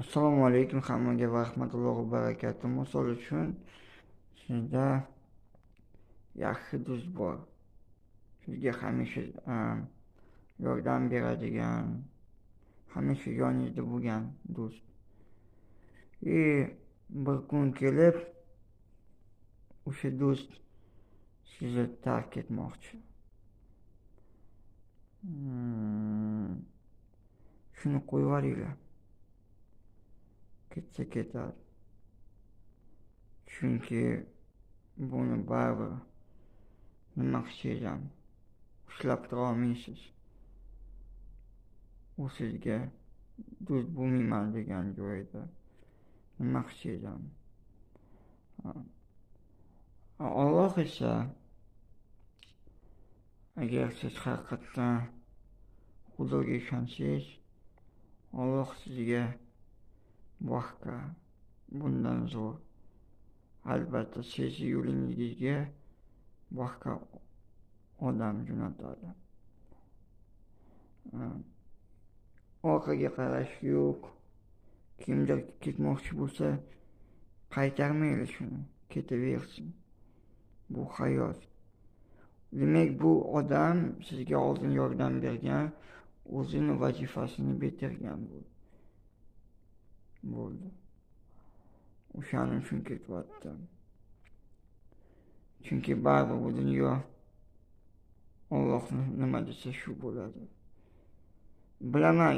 Assalomu alaykum hammaga va rahmatullohi va barakatuh. Misol uchun sizda yaxshi do'st bor. Sizga hamisha yordam beradigan, hamisha yoningizda bo'lgan do'st. Bir kun kelib o'sha do'st sizni tark etmoqchi. Shuni qo'yib yuboringlar. Ketsa ketadi. Chunki buni baribir nima qilsangiz ham ushlab tura olmaysiz. U sizga do'st bo'lmayman degan joyda nima qilsangiz ham. Alloh esa agar siz haqiqatdan Xudoga ishonsangiz, Alloh sizga boshqa bundan zo'r, albatta siz yo'lingizga boshqa odam jo'natadi. Orqaga qarash yo'q. Kimdir ketmoqchi bo'lsa, qaytarmaydi shuni, ketaversin. Bu hayot. Demak, bu odam sizga oldin yordam bergan, o'zini vazifasini bitirgan bo'ldi. O'shaning uchun ketyapti. Chunki baribir bu dunyo Alloh nima desa shu bo'ladi. Bilaman,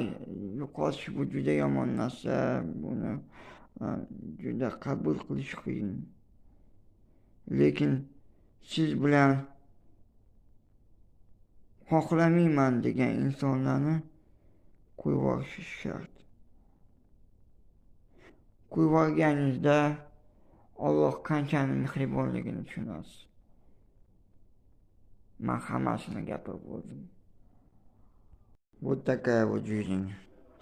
yo'qotish bu juda yomon narsa, buni juda qabul qilish qiyin. Lekin siz bilan xohlamayman degan insonlarni qo'yib yuborishingiz shart. Qo'yib yuborganingizda Alloh qanchalik mehribonligini tushunasiz. Men hammasini gapirib bo'ldim. Bu такая вот жизнь.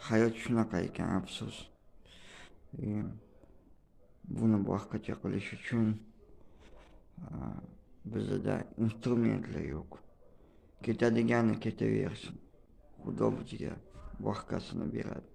Hayot shunaqa ekan, afsus. Buni boshqacha qilish uchun bizda instrumentlar yo'q. Ketadigani ketaversin. Xudo bizga boshqasini beradi.